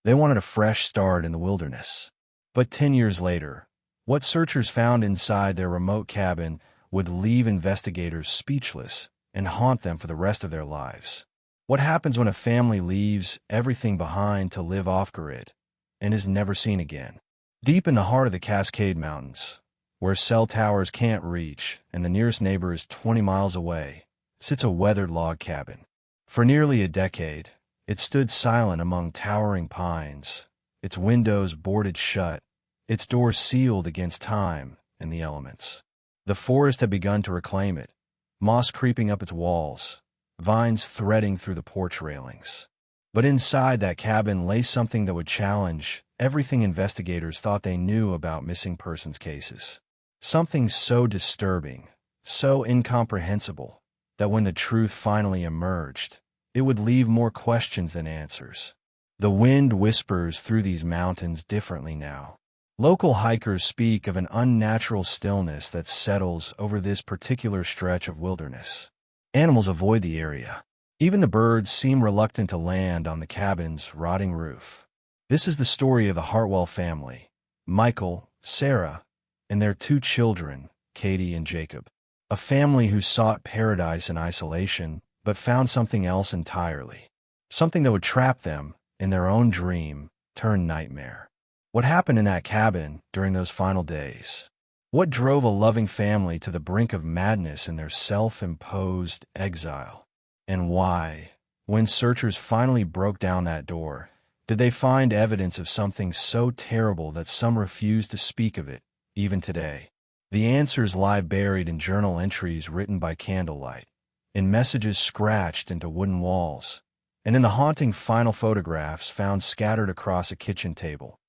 They wanted a fresh start in the wilderness. But 10 years later, what searchers found inside their remote cabin would leave investigators speechless and haunt them for the rest of their lives. What happens when a family leaves everything behind to live off-grid and is never seen again? Deep in the heart of the Cascade Mountains, where cell towers can't reach and the nearest neighbor is 20 miles away, sits a weathered log cabin. For nearly a decade, it stood silent among towering pines, its windows boarded shut, its doors sealed against time and the elements. The forest had begun to reclaim it, moss creeping up its walls, vines threading through the porch railings. But inside that cabin lay something that would challenge everything investigators thought they knew about missing persons cases. Something so disturbing, so incomprehensible, that when the truth finally emerged, it would leave more questions than answers. The wind whispers through these mountains differently now. Local hikers speak of an unnatural stillness that settles over this particular stretch of wilderness. Animals avoid the area. Even the birds seem reluctant to land on the cabin's rotting roof. This is the story of the Hartwell family, Michael, Sarah, and their two children, Katie and Jacob. A family who sought paradise in isolation, but found something else entirely. Something that would trap them in their own dream turned nightmare. What happened in that cabin during those final days? What drove a loving family to the brink of madness in their self-imposed exile? And why, when searchers finally broke down that door, did they find evidence of something so terrible that some refuse to speak of it, even today? The answers lie buried in journal entries written by candlelight, in messages scratched into wooden walls, and in the haunting final photographs found scattered across a kitchen table.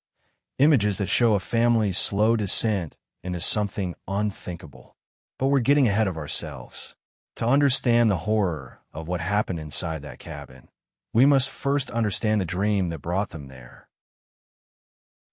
Images that show a family's slow descent into something unthinkable. But we're getting ahead of ourselves. To understand the horror of what happened inside that cabin, we must first understand the dream that brought them there.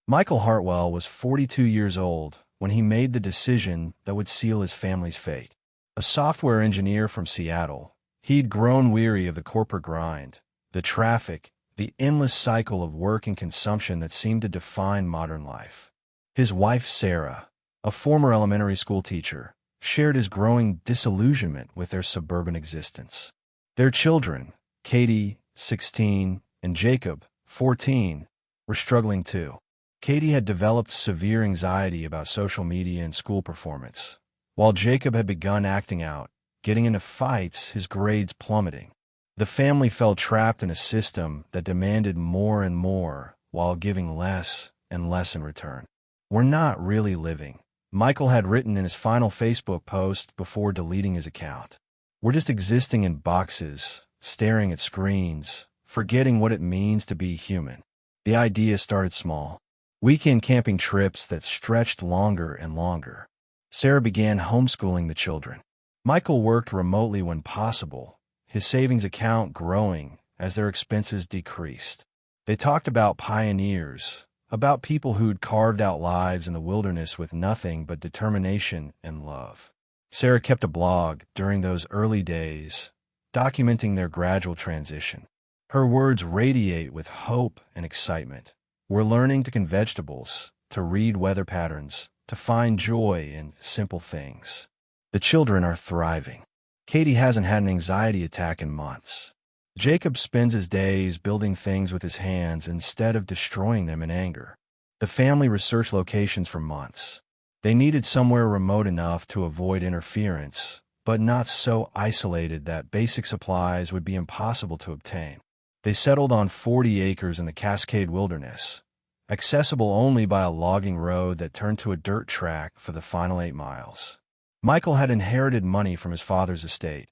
Michael Hartwell was 42 years old when he made the decision that would seal his family's fate. A software engineer from Seattle, he'd grown weary of the corporate grind, the traffic, the endless cycle of work and consumption that seemed to define modern life. His wife, Sarah, a former elementary school teacher, shared his growing disillusionment with their suburban existence. Their children, Katie, 16, and Jacob, 14, were struggling too. Katie had developed severe anxiety about social media and school performance, while Jacob had begun acting out, getting into fights, his grades plummeting. The family felt trapped in a system that demanded more and more while giving less and less in return. "We're not really living," Michael had written in his final Facebook post before deleting his account. "We're just existing in boxes, staring at screens, forgetting what it means to be human." The idea started small. Weekend camping trips that stretched longer and longer. Sarah began homeschooling the children. Michael worked remotely when possible, his savings account growing as their expenses decreased. They talked about pioneers, about people who'd carved out lives in the wilderness with nothing but determination and love. Sarah kept a blog during those early days, documenting their gradual transition. Her words radiate with hope and excitement. "We're learning to can vegetables, to read weather patterns, to find joy in simple things." The children are thriving. Katie hasn't had an anxiety attack in months. Jacob spends his days building things with his hands instead of destroying them in anger. The family researched locations for months. They needed somewhere remote enough to avoid interference, but not so isolated that basic supplies would be impossible to obtain. They settled on 40 acres in the Cascade Wilderness, accessible only by a logging road that turned to a dirt track for the final 8 miles. Michael had inherited money from his father's estate,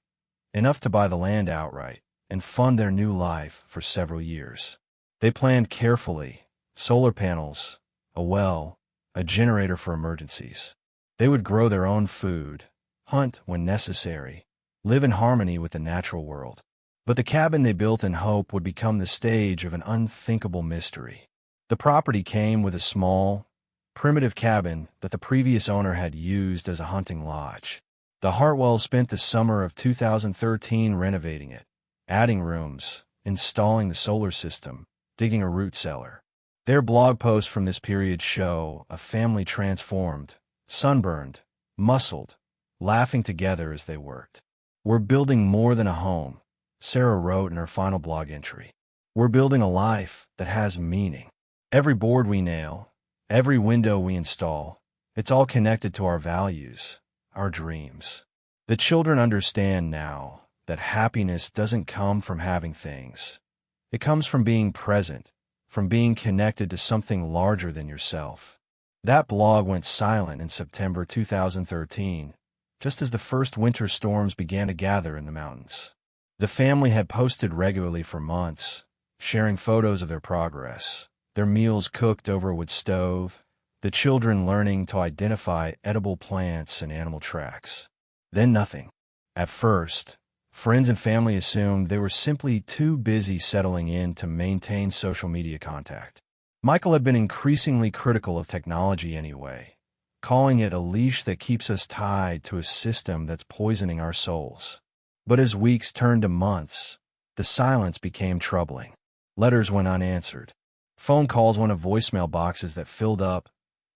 enough to buy the land outright and fund their new life for several years. They planned carefully: solar panels, a well, a generator for emergencies. They would grow their own food, hunt when necessary, live in harmony with the natural world. But the cabin they built in hope would become the stage of an unthinkable mystery. The property came with a small, primitive cabin that the previous owner had used as a hunting lodge. The Hartwells spent the summer of 2013 renovating it, adding rooms, installing the solar system, digging a root cellar. Their blog posts from this period show a family transformed, sunburned, muscled, laughing together as they worked. "We're building more than a home," Sarah wrote in her final blog entry. "We're building a life that has meaning. Every board we nail, every window we install, it's all connected to our values, our dreams." The children understand now that happiness doesn't come from having things. It comes from being present, from being connected to something larger than yourself. That blog went silent in September 2013, just as the first winter storms began to gather in the mountains. The family had posted regularly for months, sharing photos of their progress, their meals cooked over a wood stove, the children learning to identify edible plants and animal tracks. Then nothing. At first, friends and family assumed they were simply too busy settling in to maintain social media contact. Michael had been increasingly critical of technology anyway, calling it a leash that keeps us tied to a system that's poisoning our souls. But as weeks turned to months, the silence became troubling. Letters went unanswered. Phone calls went to voicemail boxes that filled up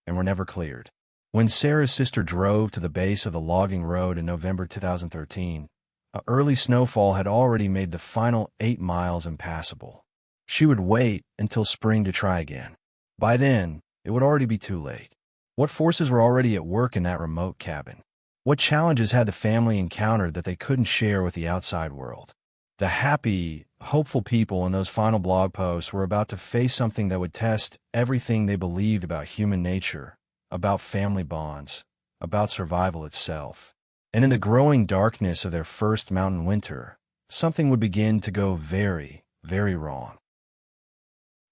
and were never cleared. When Sarah's sister drove to the base of the logging road in November 2013, an early snowfall had already made the final 8 miles impassable. She would wait until spring to try again. By then, it would already be too late. What forces were already at work in that remote cabin? What challenges had the family encountered that they couldn't share with the outside world? The happy, hopeful people in those final blog posts were about to face something that would test everything they believed about human nature, about family bonds, about survival itself. And in the growing darkness of their first mountain winter, something would begin to go very, very wrong.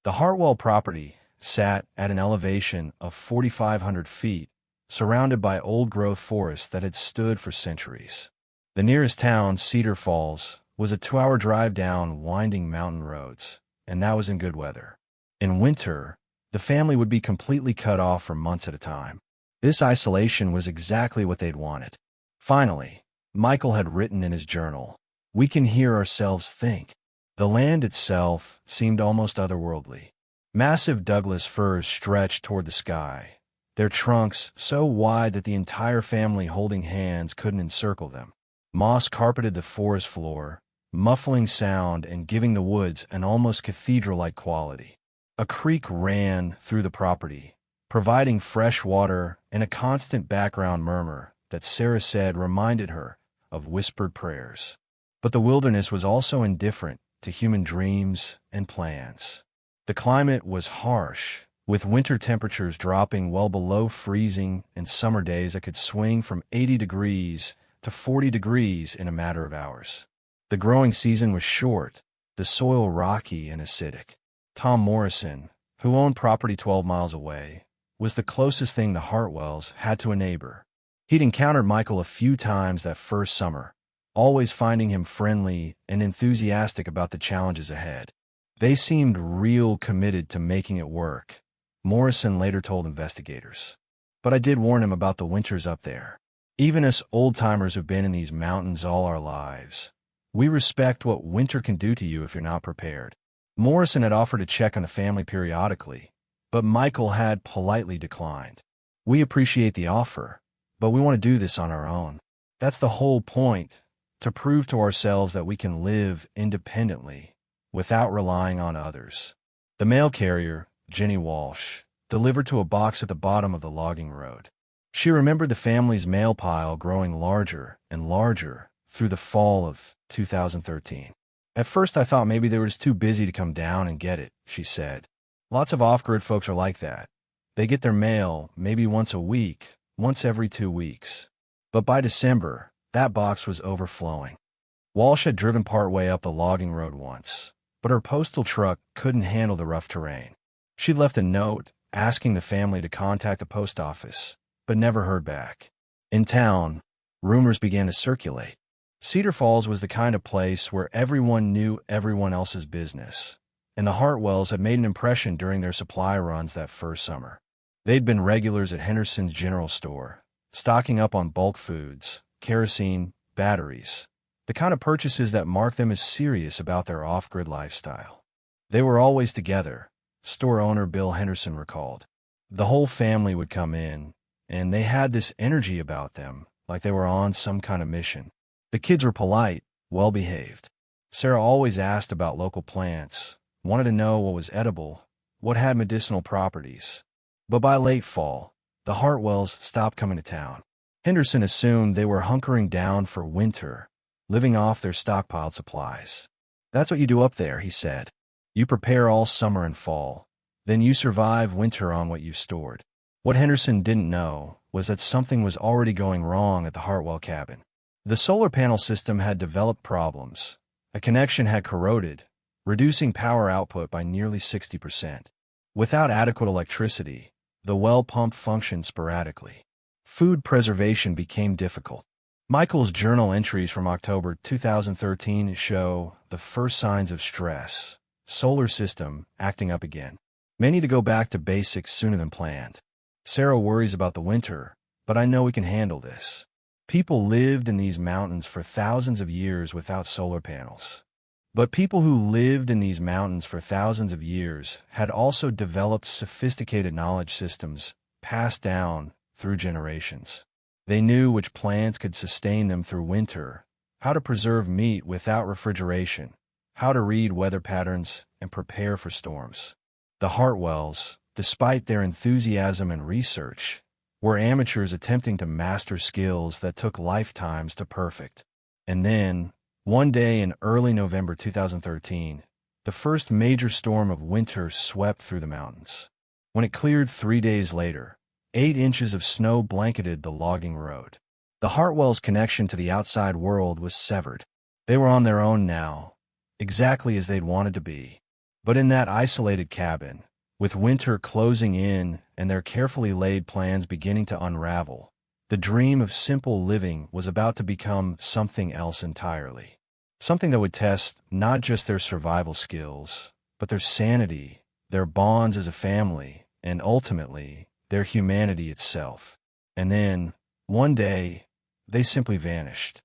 The Hartwell property sat at an elevation of 4,500 feet, surrounded by old-growth forests that had stood for centuries. The nearest town, Cedar Falls, was a 2-hour drive down winding mountain roads, and that was in good weather. In winter, the family would be completely cut off for months at a time. This isolation was exactly what they'd wanted. Finally, Michael had written in his journal, "We can hear ourselves think." The land itself seemed almost otherworldly. Massive Douglas firs stretched toward the sky, their trunks so wide that the entire family holding hands couldn't encircle them. Moss carpeted the forest floor, muffling sound and giving the woods an almost cathedral-like quality. A creek ran through the property, providing fresh water and a constant background murmur that Sarah said reminded her of whispered prayers. But the wilderness was also indifferent to human dreams and plans. The climate was harsh, with winter temperatures dropping well below freezing and summer days that could swing from 80 degrees to 40 degrees in a matter of hours. The growing season was short, the soil rocky and acidic. Tom Morrison, who owned property 12 miles away, was the closest thing the Hartwells had to a neighbor. He'd encountered Michael a few times that first summer, always finding him friendly and enthusiastic about the challenges ahead. They seemed real committed to making it work, Morrison later told investigators. But I did warn him about the winters up there. Even us old-timers who've been in these mountains all our lives, we respect what winter can do to you if you're not prepared. Morrison had offered to check on the family periodically, but Michael had politely declined. "We appreciate the offer, but we want to do this on our own. That's the whole point, to prove to ourselves that we can live independently without relying on others." The mail carrier, Jenny Walsh, delivered to a box at the bottom of the logging road. She remembered the family's mail pile growing larger and larger through the fall of 2013. "At first I thought maybe they were just too busy to come down and get it," she said. "Lots of off-grid folks are like that. They get their mail maybe once a week, once every 2 weeks. But by December, that box was overflowing." Walsh had driven partway up the logging road once, but her postal truck couldn't handle the rough terrain. She left a note asking the family to contact the post office, but never heard back. In town, rumors began to circulate. Cedar Falls was the kind of place where everyone knew everyone else's business, and the Hartwells had made an impression during their supply runs that first summer. They'd been regulars at Henderson's General Store, stocking up on bulk foods, kerosene, batteries, the kind of purchases that marked them as serious about their off-grid lifestyle. They were always together, store owner Bill Henderson recalled. The whole family would come in, and they had this energy about them, like they were on some kind of mission. The kids were polite, well-behaved. Sarah always asked about local plants, wanted to know what was edible, what had medicinal properties. But by late fall, the Hartwells stopped coming to town. Henderson assumed they were hunkering down for winter, living off their stockpiled supplies. "That's what you do up there," he said. "You prepare all summer and fall. Then you survive winter on what you've stored." What Henderson didn't know was that something was already going wrong at the Hartwell cabin. The solar panel system had developed problems. A connection had corroded, reducing power output by nearly 60%. Without adequate electricity, the well pump functioned sporadically. Food preservation became difficult. Michael's journal entries from October 2013 show the first signs of stress. Solar system acting up again. May need to go back to basics sooner than planned. Sarah worries about the winter, but I know we can handle this. People lived in these mountains for thousands of years without solar panels. But people who lived in these mountains for thousands of years had also developed sophisticated knowledge systems passed down through generations. They knew which plants could sustain them through winter, how to preserve meat without refrigeration, how to read weather patterns and prepare for storms. The Hartwells, despite their enthusiasm and research, were amateurs attempting to master skills that took lifetimes to perfect. And then, one day in early November 2013, the first major storm of winter swept through the mountains. When it cleared 3 days later, 8 inches of snow blanketed the logging road. The Hartwells' connection to the outside world was severed. They were on their own now, exactly as they'd wanted to be. But in that isolated cabin, with winter closing in and their carefully laid plans beginning to unravel, the dream of simple living was about to become something else entirely. Something that would test not just their survival skills, but their sanity, their bonds as a family, and ultimately, their humanity itself. And then, one day, they simply vanished.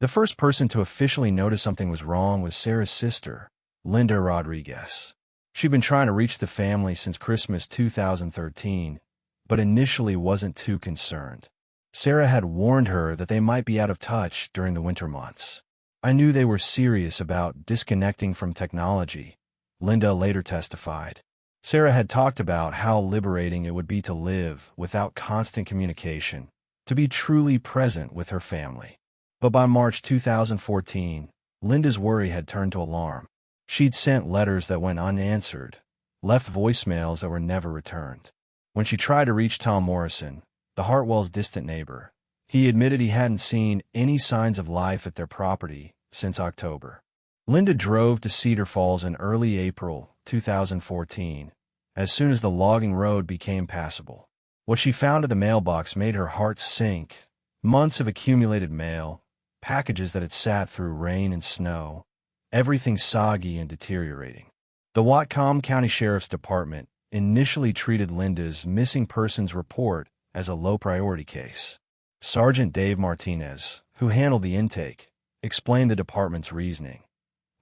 The first person to officially notice something was wrong was Sarah's sister, Linda Rodriguez. She'd been trying to reach the family since Christmas 2013, but initially wasn't too concerned. Sarah had warned her that they might be out of touch during the winter months. "I knew they were serious about disconnecting from technology," Linda later testified. Sarah had talked about how liberating it would be to live without constant communication, to be truly present with her family. But by March 2014, Linda's worry had turned to alarm. She'd sent letters that went unanswered, left voicemails that were never returned. When she tried to reach Tom Morrison, the Hartwells' distant neighbor, he admitted he hadn't seen any signs of life at their property since October. Linda drove to Cedar Falls in early April 2014, as soon as the logging road became passable. What she found at the mailbox made her heart sink. Months of accumulated mail, packages that had sat through rain and snow, everything soggy and deteriorating. The Whatcom County Sheriff's Department initially treated Linda's missing persons report as a low-priority case. Sergeant Dave Martinez, who handled the intake, explained the department's reasoning.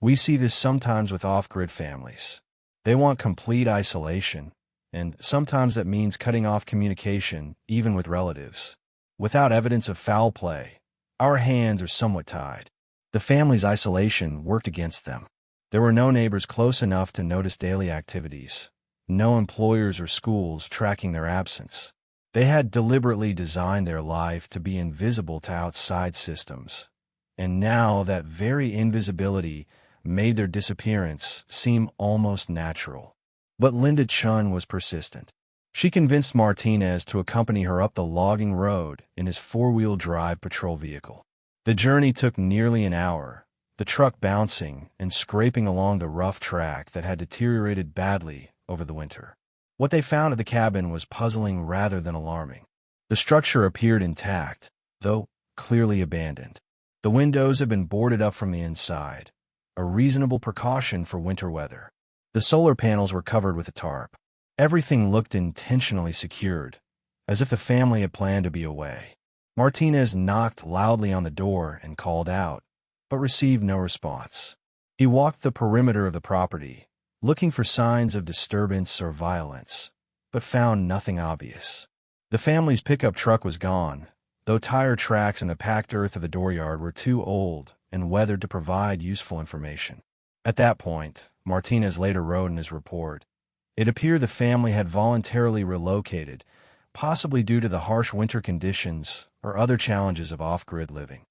"We see this sometimes with off-grid families. They want complete isolation, and sometimes that means cutting off communication, even with relatives. Without evidence of foul play, our hands are somewhat tied." The family's isolation worked against them. There were no neighbors close enough to notice daily activities, no employers or schools tracking their absence. They had deliberately designed their life to be invisible to outside systems, and now that very invisibility made their disappearance seem almost natural. But Linda Chun was persistent. She convinced Martinez to accompany her up the logging road in his four-wheel drive patrol vehicle. The journey took nearly an hour, the truck bouncing and scraping along the rough track that had deteriorated badly over the winter. What they found at the cabin was puzzling rather than alarming. The structure appeared intact, though clearly abandoned. The windows had been boarded up from the inside, a reasonable precaution for winter weather. The solar panels were covered with a tarp. Everything looked intentionally secured, as if the family had planned to be away. Martinez knocked loudly on the door and called out, but received no response. He walked the perimeter of the property, looking for signs of disturbance or violence, but found nothing obvious. The family's pickup truck was gone, though tire tracks in the packed earth of the dooryard were too old and weathered to provide useful information. At that point, Martinez later wrote in his report, it appeared the family had voluntarily relocated, possibly due to the harsh winter conditions or other challenges of off-grid living.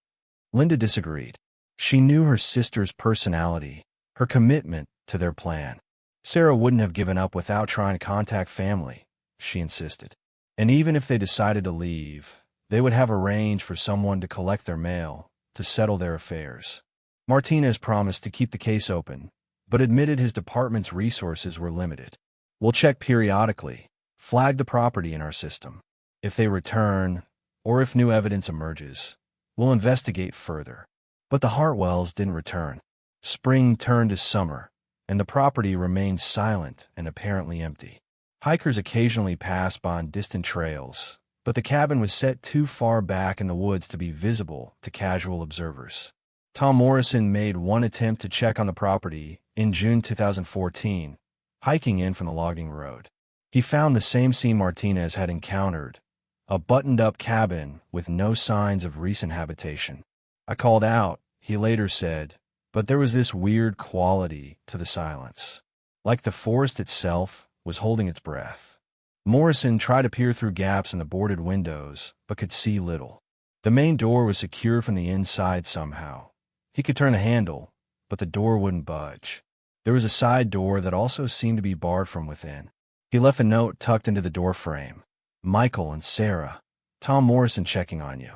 Linda disagreed. She knew her sister's personality, her commitment to their plan. Sarah wouldn't have given up without trying to contact family, she insisted. And even if they decided to leave, they would have arranged for someone to collect their mail, to settle their affairs. Martinez promised to keep the case open, but admitted his department's resources were limited. We'll check periodically, flag the property in our system. If they return, or if new evidence emerges, we'll investigate further. But the Hartwells didn't return. Spring turned to summer, and the property remained silent and apparently empty. Hikers occasionally passed by on distant trails, but the cabin was set too far back in the woods to be visible to casual observers. Tom Morrison made one attempt to check on the property in June 2014, hiking in from the logging road. He found the same scene Martinez had encountered, a buttoned-up cabin with no signs of recent habitation. I called out, he later said, but there was this weird quality to the silence. Like the forest itself was holding its breath. Morrison tried to peer through gaps in the boarded windows, but could see little. The main door was secured from the inside somehow. He could turn the handle, but the door wouldn't budge. There was a side door that also seemed to be barred from within. He left a note tucked into the door frame. Michael and Sarah, Tom Morrison checking on you.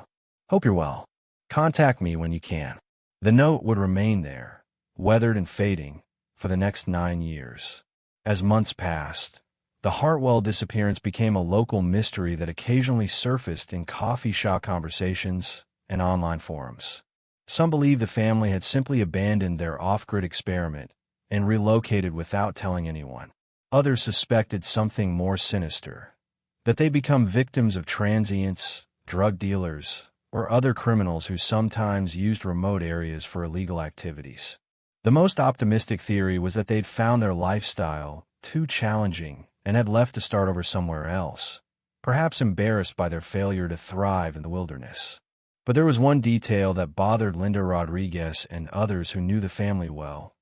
Hope you're well. Contact me when you can. The note would remain there, weathered and fading, for the next 9 years. As months passed, the Hartwell disappearance became a local mystery that occasionally surfaced in coffee shop conversations and online forums. Some believed the family had simply abandoned their off-grid experiment and relocated without telling anyone. Others suspected something more sinister, that they become victims of transients, drug dealers, or other criminals who sometimes used remote areas for illegal activities. The most optimistic theory was that they'd found their lifestyle too challenging and had left to start over somewhere else, perhaps embarrassed by their failure to thrive in the wilderness. But there was one detail that bothered Linda Rodriguez and others who knew the family well: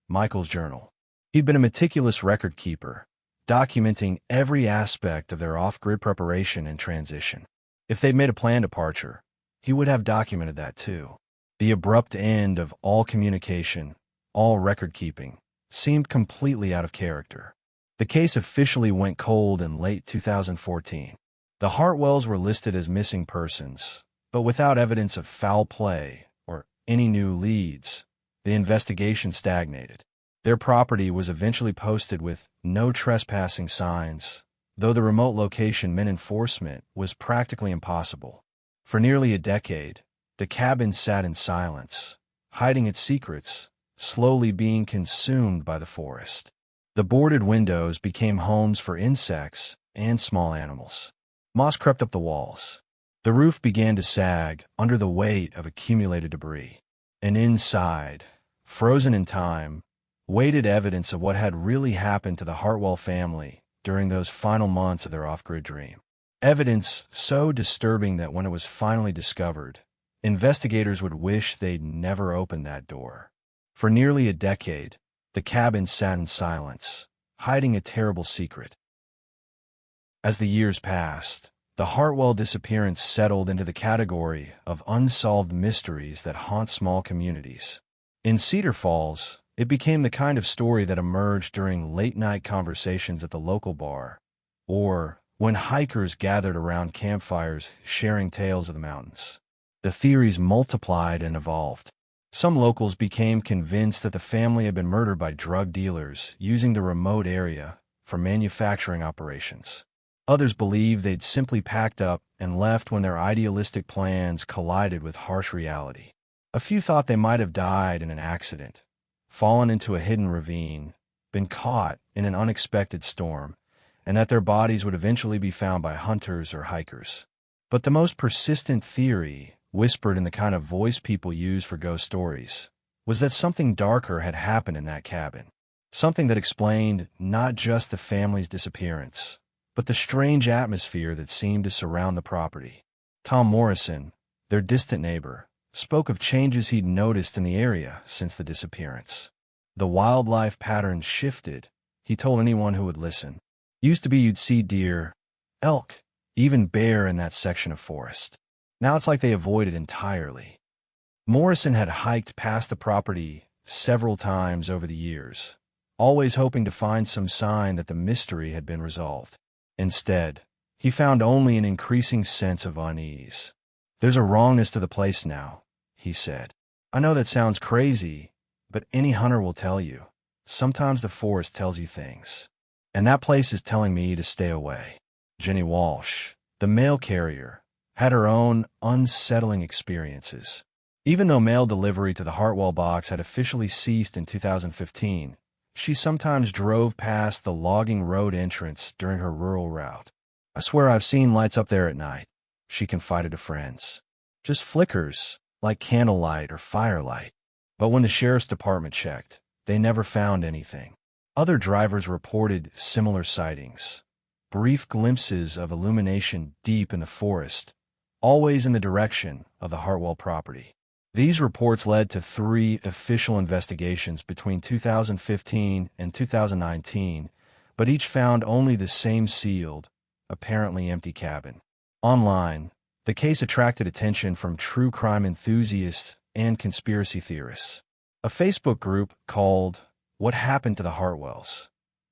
Michael's journal. He'd been a meticulous record keeper, documenting every aspect of their off-grid preparation and transition. If they'd made a planned departure, he would have documented that too. The abrupt end of all communication, all record-keeping, seemed completely out of character. The case officially went cold in late 2014. The Hartwells were listed as missing persons, but without evidence of foul play or any new leads, the investigation stagnated. Their property was eventually posted with no trespassing signs, though the remote location meant enforcement was practically impossible. For nearly a decade, the cabin sat in silence, hiding its secrets, slowly being consumed by the forest. The boarded windows became homes for insects and small animals. Moss crept up the walls. The roof began to sag under the weight of accumulated debris. And inside, frozen in time, waited evidence of what had really happened to the Hartwell family during those final months of their off-grid dream. Evidence so disturbing that when it was finally discovered, investigators would wish they'd never opened that door. For nearly a decade, the cabin sat in silence, hiding a terrible secret. As the years passed, the Hartwell disappearance settled into the category of unsolved mysteries that haunt small communities. In Cedar Falls, it became the kind of story that emerged during late-night conversations at the local bar, or when hikers gathered around campfires sharing tales of the mountains. The theories multiplied and evolved. Some locals became convinced that the family had been murdered by drug dealers using the remote area for manufacturing operations. Others believed they'd simply packed up and left when their idealistic plans collided with harsh reality. A few thought they might have died in an accident, fallen into a hidden ravine, been caught in an unexpected storm, and that their bodies would eventually be found by hunters or hikers. But the most persistent theory, whispered in the kind of voice people use for ghost stories, was that something darker had happened in that cabin. Something that explained not just the family's disappearance, but the strange atmosphere that seemed to surround the property. Tom Morrison, their distant neighbor, spoke of changes he'd noticed in the area since the disappearance. The wildlife patterns shifted, he told anyone who would listen. Used to be you'd see deer, elk, even bear in that section of forest. Now it's like they avoid it entirely. Morrison had hiked past the property several times over the years, always hoping to find some sign that the mystery had been resolved. Instead, he found only an increasing sense of unease. "There's a wrongness to the place now," he said. "I know that sounds crazy, but any hunter will tell you. Sometimes the forest tells you things. And that place is telling me to stay away." Jenny Walsh, the mail carrier, had her own unsettling experiences. Even though mail delivery to the Hartwell box had officially ceased in 2015, she sometimes drove past the logging road entrance during her rural route. "I swear I've seen lights up there at night," she confided to friends. "Just flickers, like candlelight or firelight." But when the sheriff's department checked, they never found anything. Other drivers reported similar sightings, brief glimpses of illumination deep in the forest, always in the direction of the Hartwell property. These reports led to 3 official investigations between 2015 and 2019, but each found only the same sealed, apparently empty cabin. Online, the case attracted attention from true crime enthusiasts and conspiracy theorists. A Facebook group called "What Happened to the Hartwells"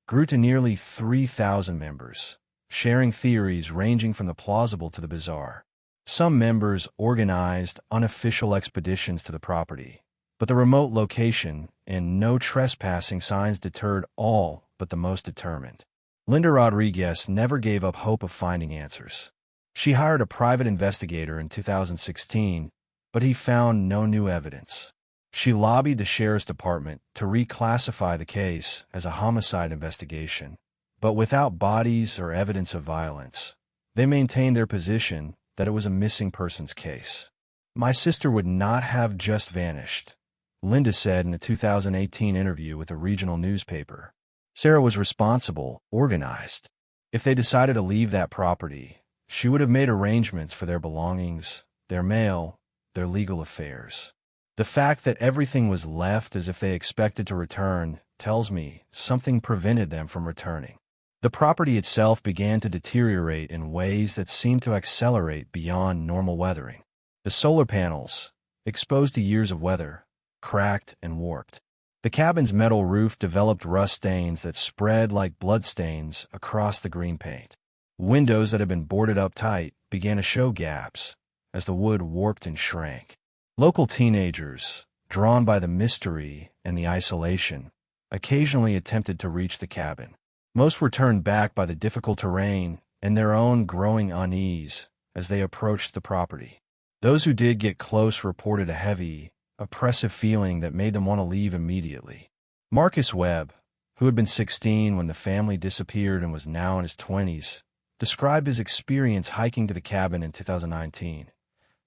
grew to nearly 3,000 members, sharing theories ranging from the plausible to the bizarre. Some members organized unofficial expeditions to the property, but the remote location and no trespassing signs deterred all but the most determined. Linda Rodriguez never gave up hope of finding answers. She hired a private investigator in 2016, but he found no new evidence. She lobbied the sheriff's department to reclassify the case as a homicide investigation, but without bodies or evidence of violence. They maintained their position that it was a missing persons case. "My sister would not have just vanished," Linda said in a 2018 interview with a regional newspaper. "Sarah was responsible, organized. If they decided to leave that property, she would have made arrangements for their belongings, their mail, their legal affairs. The fact that everything was left as if they expected to return tells me something prevented them from returning." The property itself began to deteriorate in ways that seemed to accelerate beyond normal weathering. The solar panels, exposed to years of weather, cracked and warped. The cabin's metal roof developed rust stains that spread like bloodstains across the green paint. Windows that had been boarded up tight began to show gaps as the wood warped and shrank. Local teenagers, drawn by the mystery and the isolation, occasionally attempted to reach the cabin. Most were turned back by the difficult terrain and their own growing unease as they approached the property. Those who did get close reported a heavy, oppressive feeling that made them want to leave immediately. Marcus Webb, who had been 16 when the family disappeared and was now in his 20s, described his experience hiking to the cabin in 2019.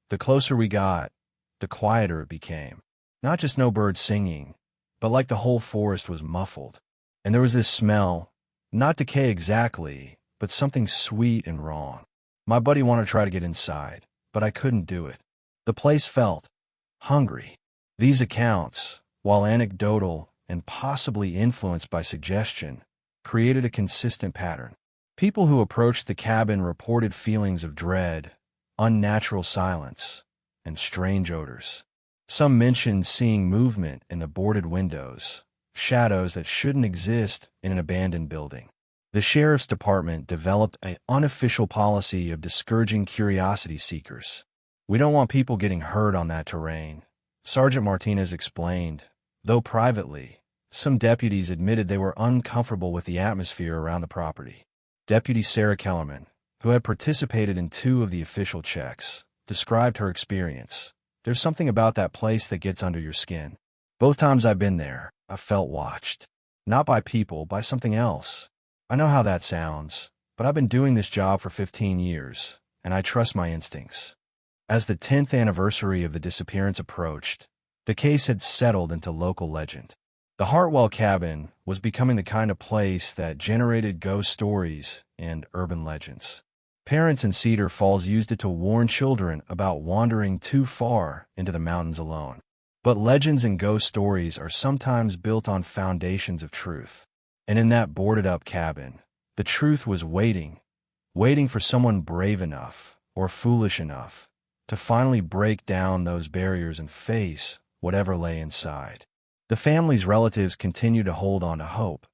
"The closer we got, the quieter it became. Not just no birds singing, but like the whole forest was muffled. And there was this smell, not decay exactly, but something sweet and wrong. My buddy wanted to try to get inside, but I couldn't do it. The place felt hungry." These accounts, while anecdotal and possibly influenced by suggestion, created a consistent pattern. People who approached the cabin reported feelings of dread, unnatural silence, and strange odors. Some mentioned seeing movement in the boarded windows, shadows that shouldn't exist in an abandoned building. The sheriff's department developed an unofficial policy of discouraging curiosity seekers. "We don't want people getting hurt on that terrain," Sergeant Martinez explained, though privately, some deputies admitted they were uncomfortable with the atmosphere around the property. Deputy Sarah Kellerman, who had participated in 2 of the official checks, described her experience. "There's something about that place that gets under your skin. Both times I've been there, I felt watched. Not by people, by something else. I know how that sounds, but I've been doing this job for 15 years, and I trust my instincts." As the 10th anniversary of the disappearance approached, The case had settled into local legend. The Hartwell cabin was becoming the kind of place that generated ghost stories and urban legends. Parents in Cedar Falls used it to warn children about wandering too far into the mountains alone. But legends and ghost stories are sometimes built on foundations of truth. And in that boarded-up cabin, the truth was waiting for someone brave enough or foolish enough to finally break down those barriers and face whatever lay inside. The family's relatives continued to hold on to hope,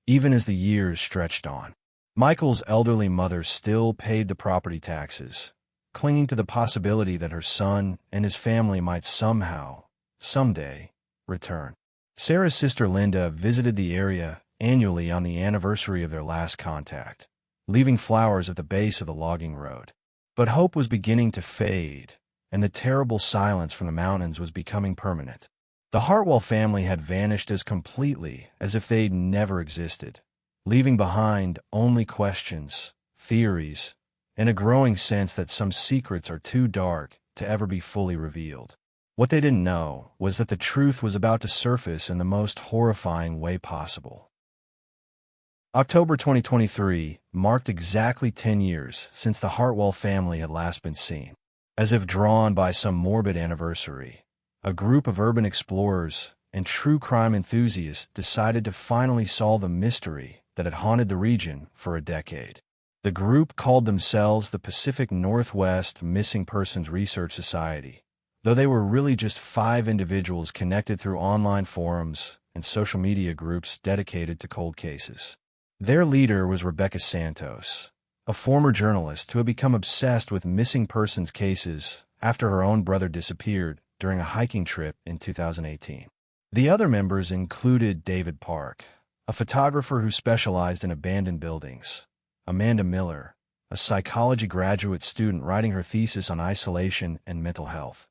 even as the years stretched on. Michael's elderly mother still paid the property taxes, clinging to the possibility that her son and his family might someday, return. Sarah's sister Linda visited the area annually on the anniversary of their last contact, leaving flowers at the base of the logging road. But hope was beginning to fade, and the terrible silence from the mountains was becoming permanent. The Hartwell family had vanished as completely as if they'd never existed, leaving behind only questions, theories, and a growing sense that some secrets are too dark to ever be fully revealed. What they didn't know was that the truth was about to surface in the most horrifying way possible. October 2023 marked exactly 10 years since the Hartwell family had last been seen. As if drawn by some morbid anniversary, a group of urban explorers and true crime enthusiasts decided to finally solve a mystery that had haunted the region for a decade. The group called themselves the Pacific Northwest Missing Persons Research Society, though they were really just 5 individuals connected through online forums and social media groups dedicated to cold cases. Their leader was Rebecca Santos, a former journalist who had become obsessed with missing persons cases after her own brother disappeared during a hiking trip in 2018. The other members included David Park, a photographer who specialized in abandoned buildings, Amanda Miller, a psychology graduate student writing her thesis on isolation and mental health,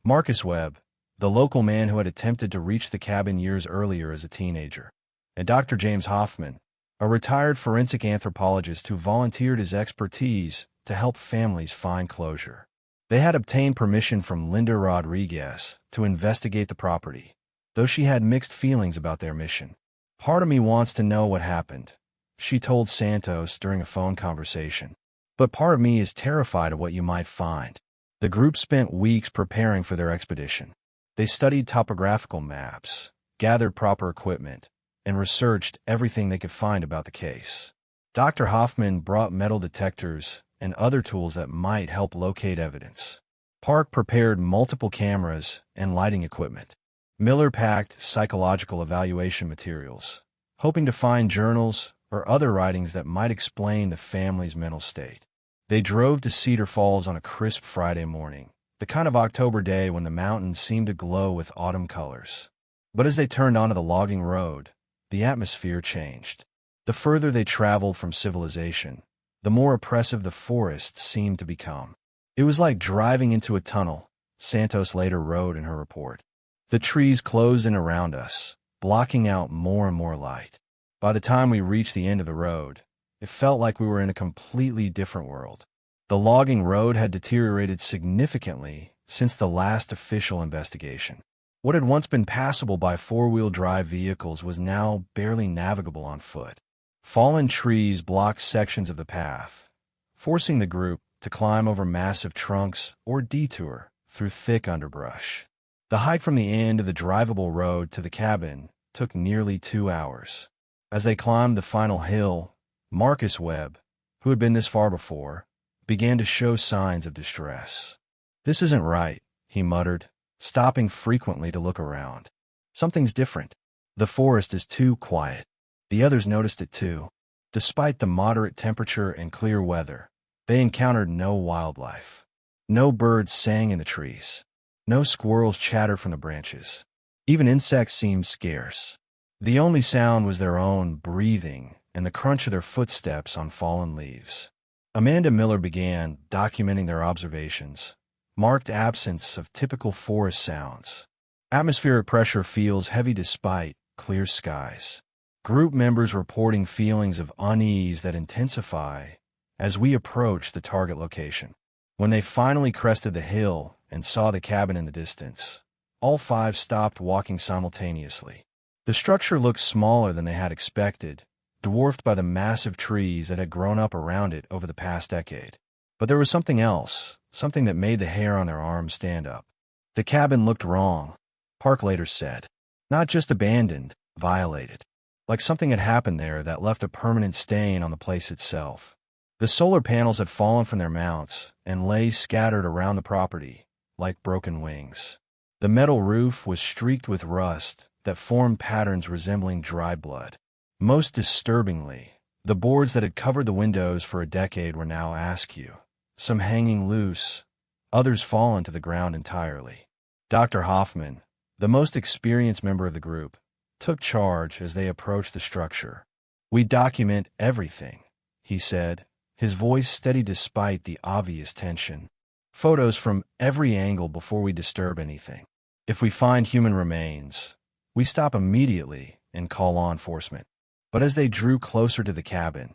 Marcus Webb, the local man who had attempted to reach the cabin years earlier as a teenager, and Dr. James Hoffman, a retired forensic anthropologist who volunteered his expertise to help families find closure. They had obtained permission from Linda Rodriguez to investigate the property, though she had mixed feelings about their mission. "Part of me wants to know what happened," she told Santos during a phone conversation. "But part of me is terrified of what you might find." The group spent weeks preparing for their expedition. They studied topographical maps, gathered proper equipment, and researched everything they could find about the case. Dr. Hoffman brought metal detectors and other tools that might help locate evidence. Park prepared multiple cameras and lighting equipment. Miller packed psychological evaluation materials, hoping to find journals or other writings that might explain the family's mental state. They drove to Cedar Falls on a crisp Friday morning, the kind of October day when the mountains seemed to glow with autumn colors. But as they turned onto the logging road, the atmosphere changed. The further they traveled from civilization, the more oppressive the forest seemed to become. "It was like driving into a tunnel," Santos later wrote in her report. "The trees closed in around us, blocking out more and more light. By the time we reached the end of the road, it felt like we were in a completely different world." The logging road had deteriorated significantly since the last official investigation. What had once been passable by 4-wheel drive vehicles was now barely navigable on foot. Fallen trees blocked sections of the path, forcing the group to climb over massive trunks or detour through thick underbrush. The hike from the end of the drivable road to the cabin took nearly 2 hours. As they climbed the final hill, Marcus Webb, who had been this far before, began to show signs of distress. "This isn't right," he muttered, stopping frequently to look around. "Something's different. The forest is too quiet." The others noticed it too. Despite the moderate temperature and clear weather, they encountered no wildlife. No birds sang in the trees. No squirrels chattered from the branches. Even insects seemed scarce. The only sound was their own breathing and the crunch of their footsteps on fallen leaves. Amanda Miller began documenting their observations. Marked absence of typical forest sounds. Atmospheric pressure feels heavy despite clear skies. Group members reporting feelings of unease that intensify as we approach the target location. When they finally crested the hill and saw the cabin in the distance, all five stopped walking simultaneously. The structure looked smaller than they had expected, dwarfed by the massive trees that had grown up around it over the past decade. But there was something else, something that made the hair on their arms stand up. The cabin looked wrong, Park later said. Not just abandoned, violated. Like something had happened there that left a permanent stain on the place itself. The solar panels had fallen from their mounts and lay scattered around the property, like broken wings. The metal roof was streaked with rust that formed patterns resembling dried blood. Most disturbingly, the boards that had covered the windows for a decade were now askew, some hanging loose, others fallen to the ground entirely. Dr. Hoffman, the most experienced member of the group, took charge as they approached the structure. "We document everything," he said, his voice steady despite the obvious tension. "Photos from every angle before we disturb anything. If we find human remains, we stop immediately and call law enforcement." But as they drew closer to the cabin,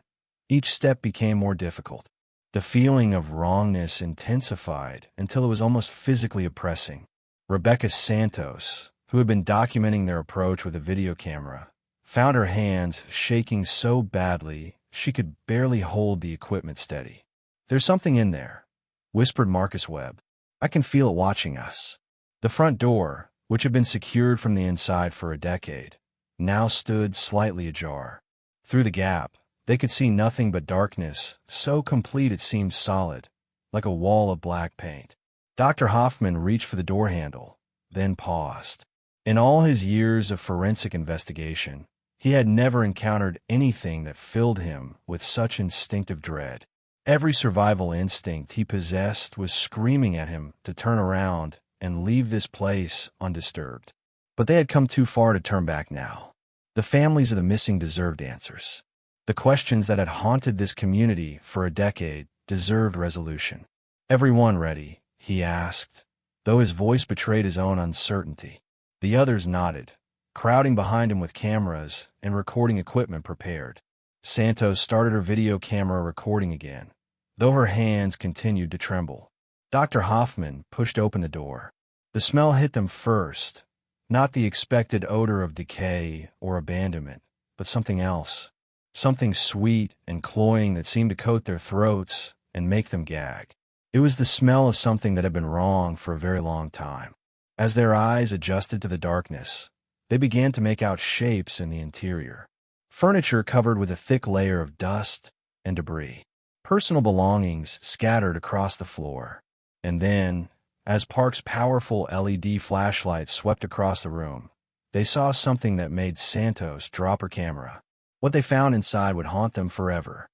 each step became more difficult. The feeling of wrongness intensified until it was almost physically oppressing. Rebecca Santos, who had been documenting their approach with a video camera, found her hands shaking so badly she could barely hold the equipment steady. "There's something in there," whispered Marcus Webb. "I can feel it watching us." The front door, which had been secured from the inside for a decade, now stood slightly ajar. Through the gap, they could see nothing but darkness, so complete it seemed solid, like a wall of black paint. Dr. Hoffman reached for the door handle, then paused. In all his years of forensic investigation, he had never encountered anything that filled him with such instinctive dread. Every survival instinct he possessed was screaming at him to turn around and leave this place undisturbed. But they had come too far to turn back now. The families of the missing deserved answers. The questions that had haunted this community for a decade deserved resolution. "Everyone ready?" he asked, though his voice betrayed his own uncertainty. The others nodded, crowding behind him with cameras and recording equipment prepared. Santos started her video camera recording again, though her hands continued to tremble. Dr. Hoffman pushed open the door. The smell hit them first. Not the expected odor of decay or abandonment, but something else. Something sweet and cloying that seemed to coat their throats and make them gag. It was the smell of something that had been wrong for a very long time. As their eyes adjusted to the darkness, they began to make out shapes in the interior. Furniture covered with a thick layer of dust and debris. Personal belongings scattered across the floor. And then, as Park's powerful LED flashlight swept across the room, they saw something that made Santos drop her camera. What they found inside would haunt them forever.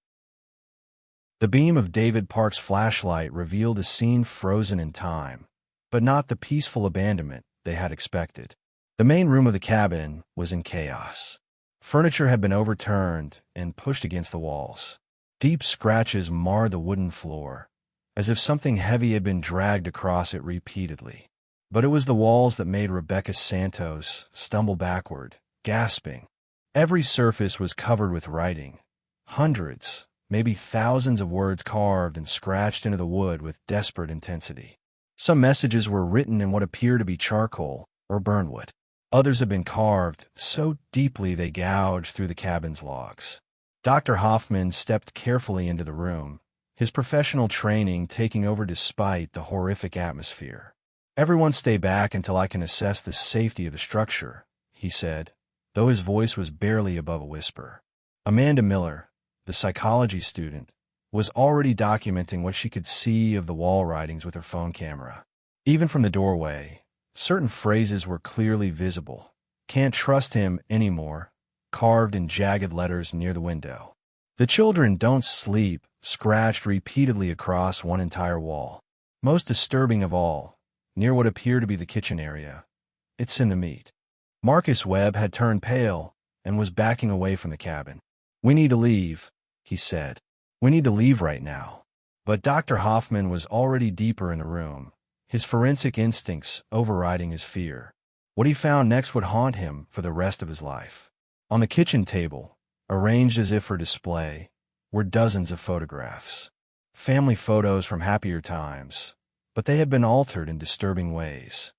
The beam of David Park's flashlight revealed a scene frozen in time, but not the peaceful abandonment they had expected. The main room of the cabin was in chaos. Furniture had been overturned and pushed against the walls. Deep scratches marred the wooden floor, as if something heavy had been dragged across it repeatedly. But it was the walls that made Rebecca Santos stumble backward, gasping. Every surface was covered with writing. Hundreds, maybe thousands of words carved and scratched into the wood with desperate intensity. Some messages were written in what appeared to be charcoal or burned wood. Others had been carved so deeply they gouged through the cabin's logs. Dr. Hoffman stepped carefully into the room, his professional training taking over despite the horrific atmosphere. "Everyone stay back until I can assess the safety of the structure," he said, though his voice was barely above a whisper. Amanda Miller, the psychology student, was already documenting what she could see of the wall writings with her phone camera. Even from the doorway, certain phrases were clearly visible. "Can't trust him anymore," carved in jagged letters near the window. "The children don't sleep," scratched repeatedly across one entire wall. Most disturbing of all, near what appeared to be the kitchen area, "It's in the meat." Marcus Webb had turned pale and was backing away from the cabin. "We need to leave," he said. "We need to leave right now." But Dr. Hoffman was already deeper in the room, his forensic instincts overriding his fear. What he found next would haunt him for the rest of his life. On the kitchen table, arranged as if for display, were dozens of photographs. Family photos from happier times, but they had been altered in disturbing ways.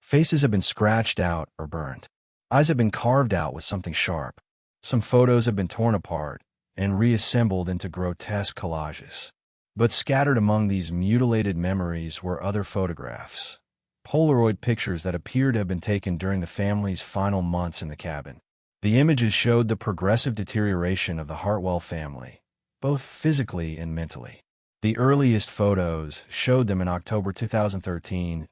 Faces have been scratched out or burned. Eyes have been carved out with something sharp. Some photos have been torn apart and reassembled into grotesque collages. But scattered among these mutilated memories were other photographs. Polaroid pictures that appeared to have been taken during the family's final months in the cabin. The images showed the progressive deterioration of the Hartwell family, both physically and mentally. The earliest photos showed them in October 2013,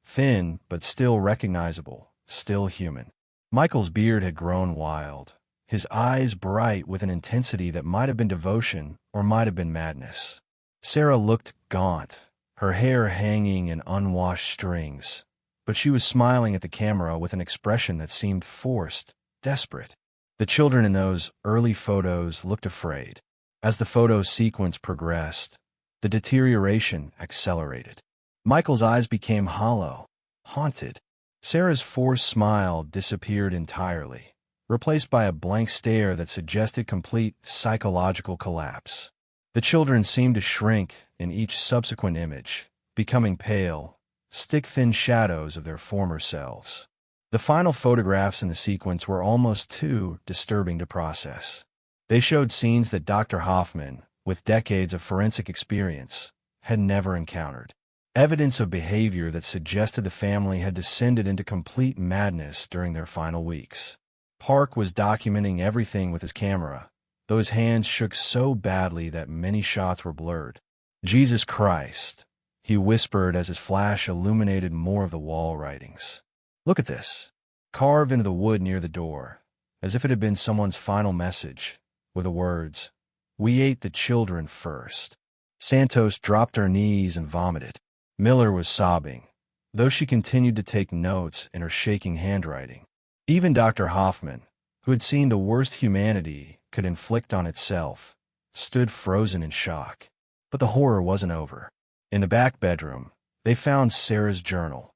thin but still recognizable, still human. Michael's beard had grown wild, his eyes bright with an intensity that might have been devotion or might have been madness. Sarah looked gaunt, her hair hanging in unwashed strings, but she was smiling at the camera with an expression that seemed forced, desperate. The children in those early photos looked afraid. As the photo sequence progressed, the deterioration accelerated. Michael's eyes became hollow, haunted. Sarah's forced smile disappeared entirely, replaced by a blank stare that suggested complete psychological collapse. The children seemed to shrink in each subsequent image, becoming pale, stick-thin shadows of their former selves. The final photographs in the sequence were almost too disturbing to process. They showed scenes that Dr. Hoffman, with decades of forensic experience, had never encountered. Evidence of behavior that suggested the family had descended into complete madness during their final weeks. Park was documenting everything with his camera, though his hands shook so badly that many shots were blurred. "Jesus Christ," he whispered as his flash illuminated more of the wall writings. "Look at this." Carved into the wood near the door, as if it had been someone's final message, were the words, "We ate the children first." Santos dropped her knees and vomited. Miller was sobbing, though she continued to take notes in her shaking handwriting. Even Dr. Hoffman, who had seen the worst humanity could inflict on itself, stood frozen in shock. But the horror wasn't over. In the back bedroom, they found Sarah's journal,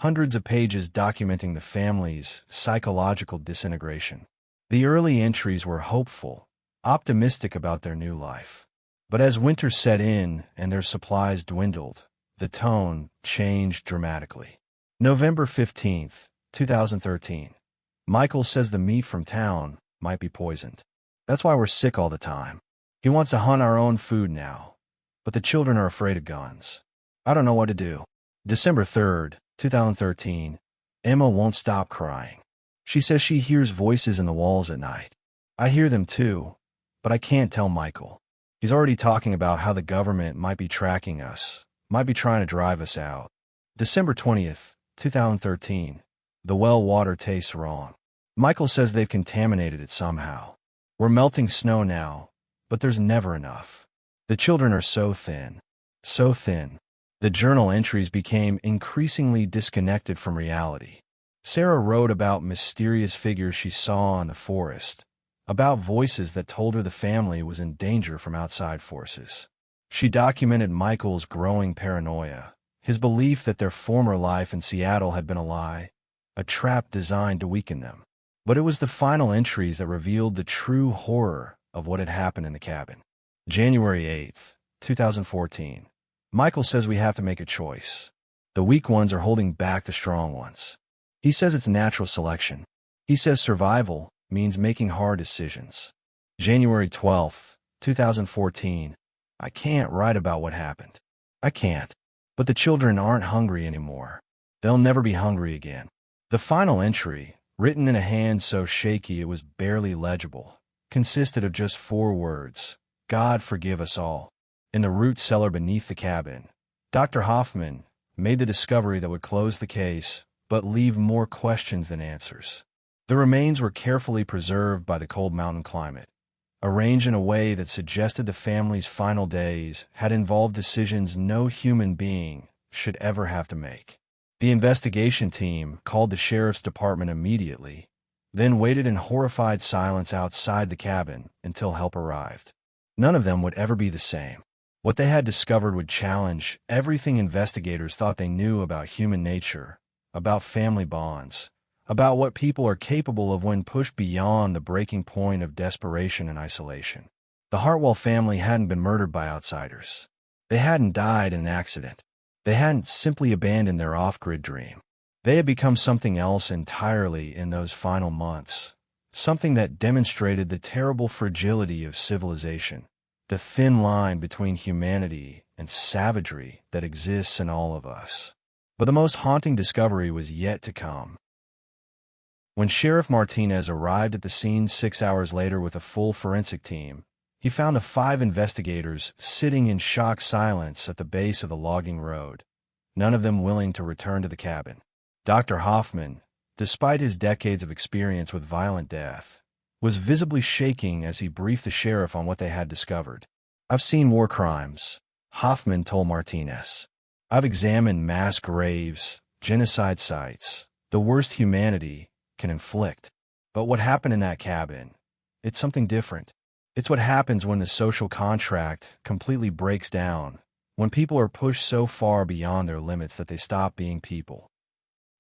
hundreds of pages documenting the family's psychological disintegration. The early entries were hopeful, optimistic about their new life. But as winter set in and their supplies dwindled, the tone changed dramatically. November 15th, 2013. Michael says the meat from town might be poisoned. That's why we're sick all the time. He wants to hunt our own food now, but the children are afraid of guns. I don't know what to do. December 3rd, 2013. Emma won't stop crying. She says she hears voices in the walls at night. I hear them too, but I can't tell Michael. He's already talking about how the government might be tracking us, might be trying to drive us out. December 20th, 2013. The well water tastes wrong. Michael says they've contaminated it somehow. We're melting snow now, but there's never enough. The children are so thin. So thin. The journal entries became increasingly disconnected from reality. Sarah wrote about mysterious figures she saw in the forest, about voices that told her the family was in danger from outside forces. She documented Michael's growing paranoia, his belief that their former life in Seattle had been a lie, a trap designed to weaken them. But it was the final entries that revealed the true horror of what had happened in the cabin. January 8th, 2014. Michael says we have to make a choice. The weak ones are holding back the strong ones. He says it's natural selection. He says survival means making hard decisions. January 12th, 2014. I can't write about what happened. I can't. But the children aren't hungry anymore. They'll never be hungry again. The final entry, written in a hand so shaky it was barely legible, consisted of just 4 words: "God forgive us all." In the root cellar beneath the cabin, Dr. Hoffman made the discovery that would close the case, but leave more questions than answers. The remains were carefully preserved by the cold mountain climate, arranged in a way that suggested the family's final days had involved decisions no human being should ever have to make. The investigation team called the sheriff's department immediately, then waited in horrified silence outside the cabin until help arrived. None of them would ever be the same. What they had discovered would challenge everything investigators thought they knew about human nature, about family bonds, about what people are capable of when pushed beyond the breaking point of desperation and isolation. The Hartwell family hadn't been murdered by outsiders. They hadn't died in an accident. They hadn't simply abandoned their off-grid dream. They had become something else entirely in those final months, something that demonstrated the terrible fragility of civilization, the thin line between humanity and savagery that exists in all of us. But the most haunting discovery was yet to come. When Sheriff Martinez arrived at the scene 6 hours later with a full forensic team, he found the 5 investigators sitting in shocked silence at the base of the logging road, none of them willing to return to the cabin. Dr. Hoffman, despite his decades of experience with violent death, was visibly shaking as he briefed the sheriff on what they had discovered. "I've seen war crimes," Hoffman told Martinez. "I've examined mass graves, genocide sites, the worst humanity can inflict. But what happened in that cabin, it's something different. It's what happens when the social contract completely breaks down, when people are pushed so far beyond their limits that they stop being people."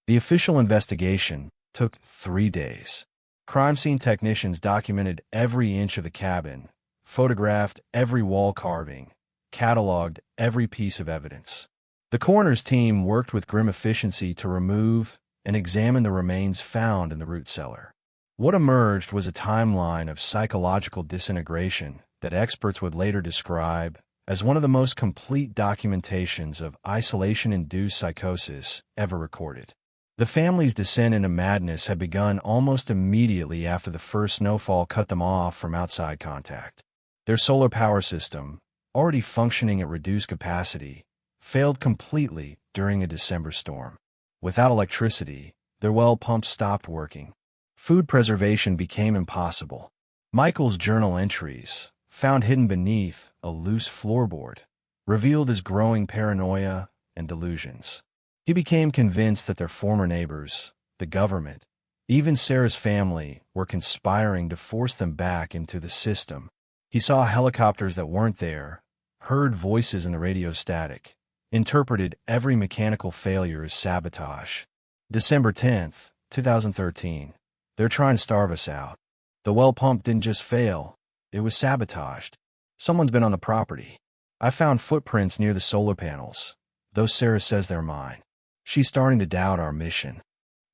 The official investigation took 3 days. Crime scene technicians documented every inch of the cabin, photographed every wall carving, cataloged every piece of evidence. The coroner's team worked with grim efficiency to remove and examine the remains found in the root cellar. What emerged was a timeline of psychological disintegration that experts would later describe as one of the most complete documentations of isolation-induced psychosis ever recorded. The family's descent into madness had begun almost immediately after the first snowfall cut them off from outside contact. Their solar power system, already functioning at reduced capacity, failed completely during a December storm. Without electricity, their well pumps stopped working. Food preservation became impossible. Michael's journal entries, found hidden beneath a loose floorboard, revealed his growing paranoia and delusions. He became convinced that their former neighbors, the government, even Sarah's family, were conspiring to force them back into the system. He saw helicopters that weren't there, heard voices in the radio static, interpreted every mechanical failure as sabotage. December 10th, 2013. "They're trying to starve us out. The well pump didn't just fail, it was sabotaged. Someone's been on the property. I found footprints near the solar panels, though Sarah says they're mine. She's starting to doubt our mission."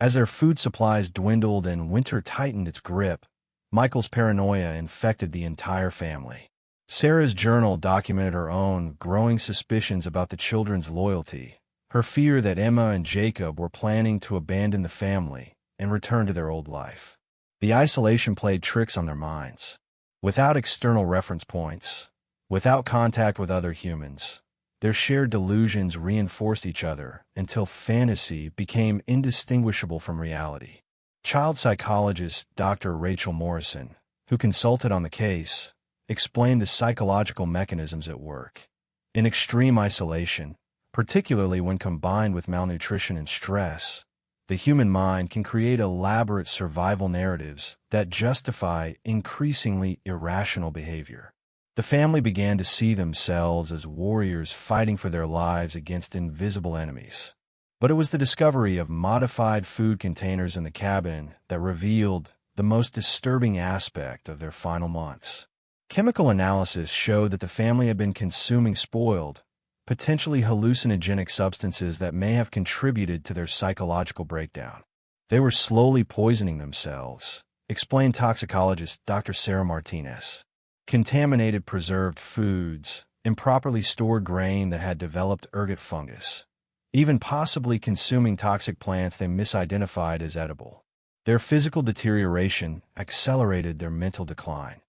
As their food supplies dwindled and winter tightened its grip, Michael's paranoia infected the entire family. Sarah's journal documented her own growing suspicions about the children's loyalty, her fear that Emma and Jacob were planning to abandon the family and return to their old life. The isolation played tricks on their minds. Without external reference points, without contact with other humans, their shared delusions reinforced each other until fantasy became indistinguishable from reality. Child psychologist Dr. Rachel Morrison, who consulted on the case, explained the psychological mechanisms at work. In extreme isolation, particularly when combined with malnutrition and stress, the human mind can create elaborate survival narratives that justify increasingly irrational behavior. The family began to see themselves as warriors fighting for their lives against invisible enemies. But it was the discovery of modified food containers in the cabin that revealed the most disturbing aspect of their final months. Chemical analysis showed that the family had been consuming spoiled, potentially hallucinogenic substances that may have contributed to their psychological breakdown. They were slowly poisoning themselves, explained toxicologist Dr. Sarah Martinez. Contaminated preserved foods, improperly stored grain that had developed ergot fungus, even possibly consuming toxic plants they misidentified as edible. Their physical deterioration accelerated their mental decline.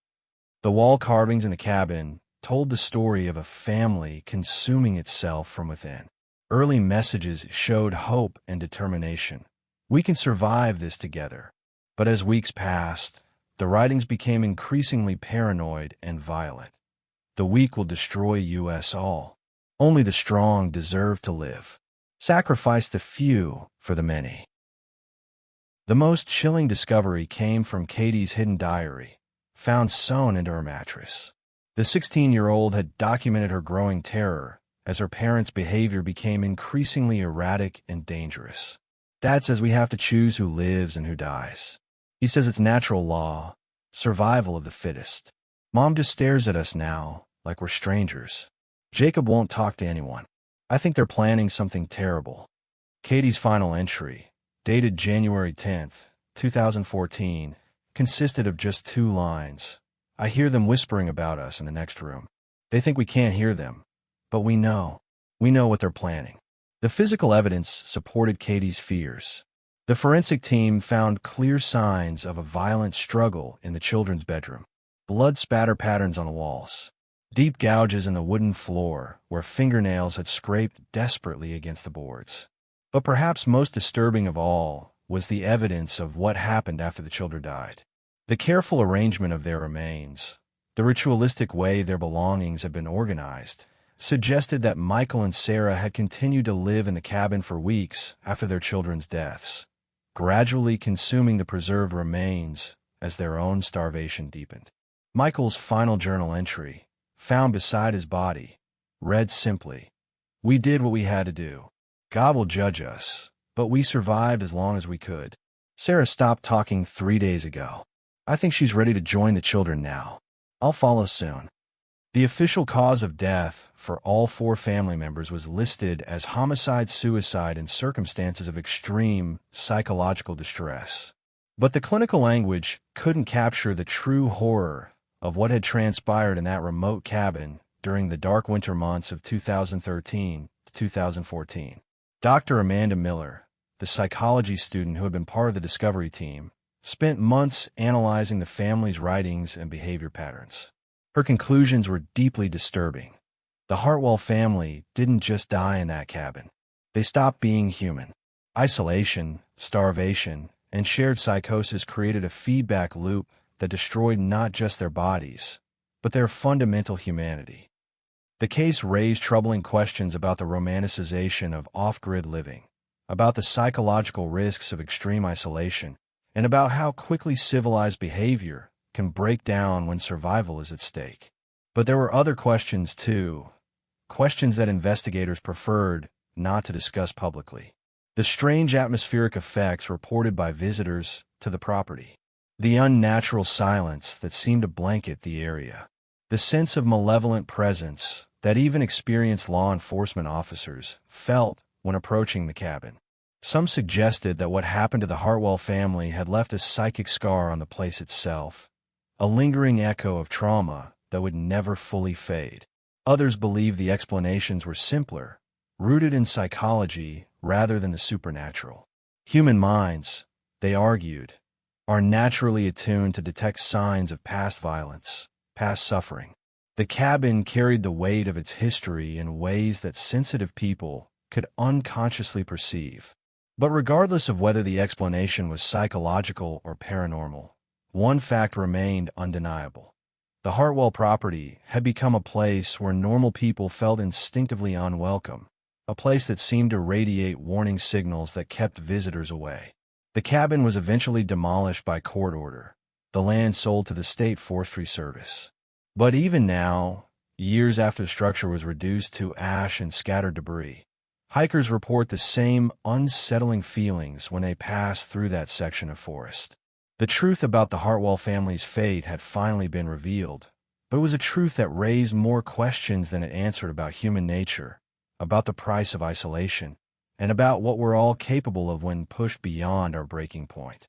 The wall carvings in the cabin told the story of a family consuming itself from within. Early messages showed hope and determination. "We can survive this together." But as weeks passed, the writings became increasingly paranoid and violent. "The weak will destroy us all. Only the strong deserve to live. Sacrifice the few for the many." The most chilling discovery came from Katie's hidden diary, found sewn into her mattress. The 16-year-old had documented her growing terror as her parents' behavior became increasingly erratic and dangerous. "Dad says we have to choose who lives and who dies. He says it's natural law, survival of the fittest. Mom just stares at us now like we're strangers. Jacob won't talk to anyone. I think they're planning something terrible." Katie's final entry, dated January 10th, 2014, consisted of just 2 lines. I hear them whispering about us in the next room. They think we can't hear them, but we know. We know what they're planning. The physical evidence supported Katie's fears. The forensic team found clear signs of a violent struggle in the children's bedroom. Blood spatter patterns on the walls. Deep gouges in the wooden floor where fingernails had scraped desperately against the boards. But perhaps most disturbing of all was the evidence of what happened after the children died. The careful arrangement of their remains, the ritualistic way their belongings had been organized, suggested that Michael and Sarah had continued to live in the cabin for weeks after their children's deaths, gradually consuming the preserved remains as their own starvation deepened. Michael's final journal entry, found beside his body, read simply, "We did what we had to do. God will judge us, but we survived as long as we could." Sarah stopped talking 3 days ago. I think she's ready to join the children now. I'll follow soon. The official cause of death for all 4 family members was listed as homicide-suicide in circumstances of extreme psychological distress. But the clinical language couldn't capture the true horror of what had transpired in that remote cabin during the dark winter months of 2013 to 2014. Dr. Amanda Miller, the psychology student who had been part of the discovery team, spent months analyzing the family's writings and behavior patterns. Her conclusions were deeply disturbing. The Hartwell family didn't just die in that cabin. They stopped being human. Isolation, starvation, and shared psychosis created a feedback loop that destroyed not just their bodies, but their fundamental humanity. The case raised troubling questions about the romanticization of off-grid living, about the psychological risks of extreme isolation, and about how quickly civilized behavior can break down when survival is at stake. But there were other questions too, questions that investigators preferred not to discuss publicly. The strange atmospheric effects reported by visitors to the property. The unnatural silence that seemed to blanket the area. The sense of malevolent presence that even experienced law enforcement officers felt when approaching the cabin. Some suggested that what happened to the Hartwell family had left a psychic scar on the place itself, a lingering echo of trauma that would never fully fade. Others believed the explanations were simpler, rooted in psychology rather than the supernatural. Human minds, they argued, are naturally attuned to detect signs of past violence, past suffering. The cabin carried the weight of its history in ways that sensitive people could unconsciously perceive. But regardless of whether the explanation was psychological or paranormal, one fact remained undeniable. The Hartwell property had become a place where normal people felt instinctively unwelcome, a place that seemed to radiate warning signals that kept visitors away. The cabin was eventually demolished by court order, the land sold to the State Forestry Service. But even now, years after the structure was reduced to ash and scattered debris, hikers report the same unsettling feelings when they pass through that section of forest. The truth about the Hartwell family's fate had finally been revealed, but it was a truth that raised more questions than it answered about human nature, about the price of isolation, and about what we're all capable of when pushed beyond our breaking point.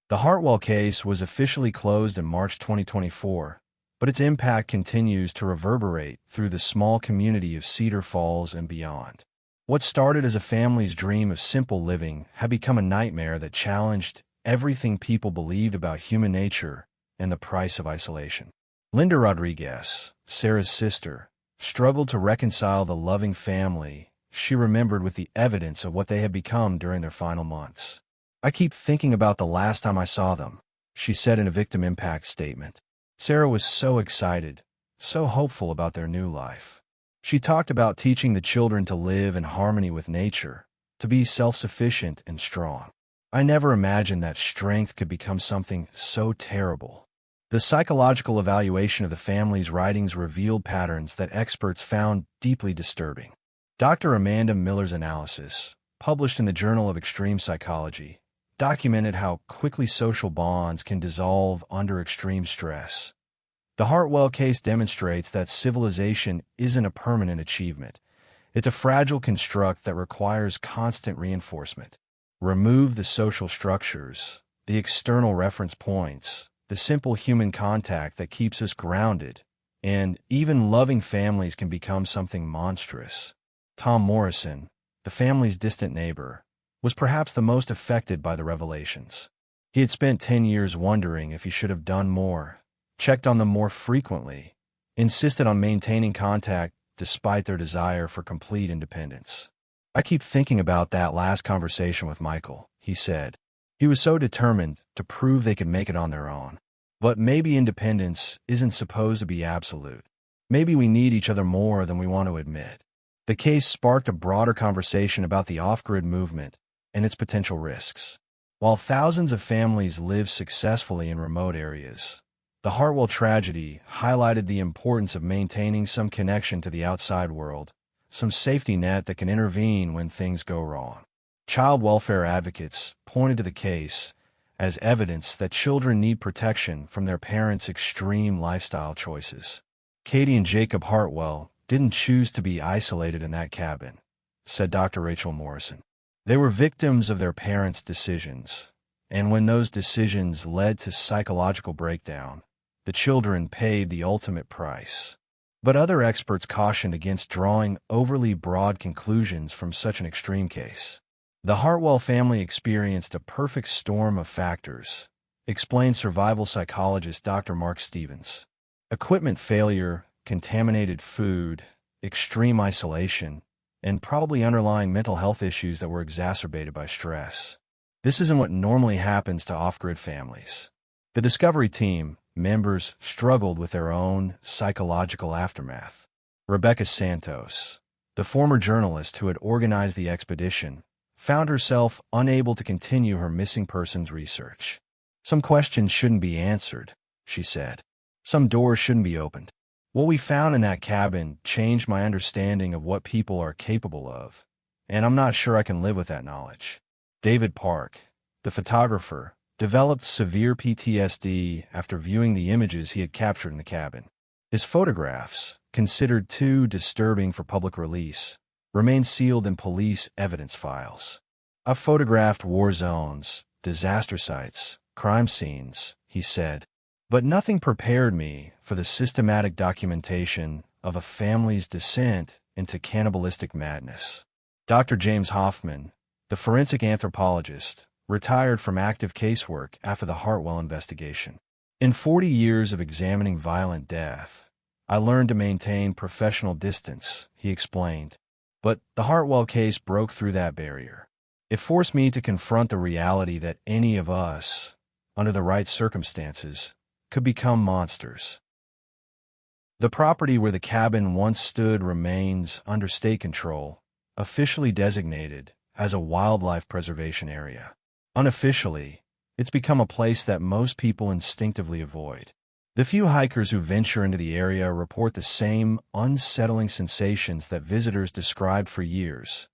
The Hartwell case was officially closed in March 2024, but its impact continues to reverberate through the small community of Cedar Falls and beyond. What started as a family's dream of simple living had become a nightmare that challenged everything people believed about human nature and the price of isolation. Linda Rodriguez, Sarah's sister, struggled to reconcile the loving family she remembered with the evidence of what they had become during their final months. "I keep thinking about the last time I saw them," she said in a victim impact statement. Sarah was so excited, so hopeful about their new life. She talked about teaching the children to live in harmony with nature, to be self-sufficient and strong. "I never imagined that strength could become something so terrible." The psychological evaluation of the family's writings revealed patterns that experts found deeply disturbing. Dr. Amanda Miller's analysis, published in the Journal of Extreme Psychology, documented how quickly social bonds can dissolve under extreme stress. The Hartwell case demonstrates that civilization isn't a permanent achievement. It's a fragile construct that requires constant reinforcement. Remove the social structures, the external reference points, the simple human contact that keeps us grounded, and even loving families can become something monstrous. Tom Morrison, the family's distant neighbor, was perhaps the most affected by the revelations. He had spent 10 years wondering if he should have done more, checked on them more frequently, insisted on maintaining contact despite their desire for complete independence. "I keep thinking about that last conversation with Michael," he said. "He was so determined to prove they could make it on their own. But maybe independence isn't supposed to be absolute. Maybe we need each other more than we want to admit." The case sparked a broader conversation about the off-grid movement and its potential risks. While thousands of families live successfully in remote areas, the Hartwell tragedy highlighted the importance of maintaining some connection to the outside world, some safety net that can intervene when things go wrong. Child welfare advocates pointed to the case as evidence that children need protection from their parents' extreme lifestyle choices. "Katie and Jacob Hartwell didn't choose to be isolated in that cabin," said Dr. Rachel Morrison. "They were victims of their parents' decisions, and when those decisions led to psychological breakdown, the children paid the ultimate price." But other experts cautioned against drawing overly broad conclusions from such an extreme case. "The Hartwell family experienced a perfect storm of factors," explained survival psychologist Dr. Mark Stevens. "Equipment failure, contaminated food, extreme isolation, and probably underlying mental health issues that were exacerbated by stress. This isn't what normally happens to off-grid families." The Discovery team members struggled with their own psychological aftermath. Rebecca Santos, the former journalist who had organized the expedition, found herself unable to continue her missing persons research. "Some questions shouldn't be answered," she said. "Some doors shouldn't be opened. What we found in that cabin changed my understanding of what people are capable of, and I'm not sure I can live with that knowledge." David Park, the photographer, developed severe PTSD after viewing the images he had captured in the cabin. His photographs, considered too disturbing for public release, remain sealed in police evidence files. "I've photographed war zones, disaster sites, crime scenes," he said, "but nothing prepared me for the systematic documentation of a family's descent into cannibalistic madness." Dr. James Hoffman, the forensic anthropologist, retired from active casework after the Hartwell investigation. "In 40 years of examining violent death, I learned to maintain professional distance," he explained. "But the Hartwell case broke through that barrier. It forced me to confront the reality that any of us, under the right circumstances, could become monsters." The property where the cabin once stood remains under state control, officially designated as a wildlife preservation area. Unofficially, it's become a place that most people instinctively avoid. The few hikers who venture into the area report the same unsettling sensations that visitors described for years: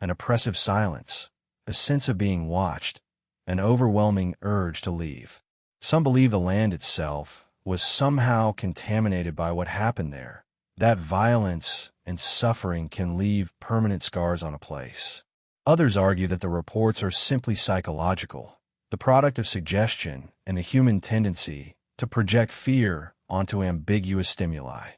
an oppressive silence, a sense of being watched, an overwhelming urge to leave. Some believe the land itself was somehow contaminated by what happened there, that violence and suffering can leave permanent scars on a place. Others argue that the reports are simply psychological, the product of suggestion and the human tendency to project fear onto ambiguous stimuli.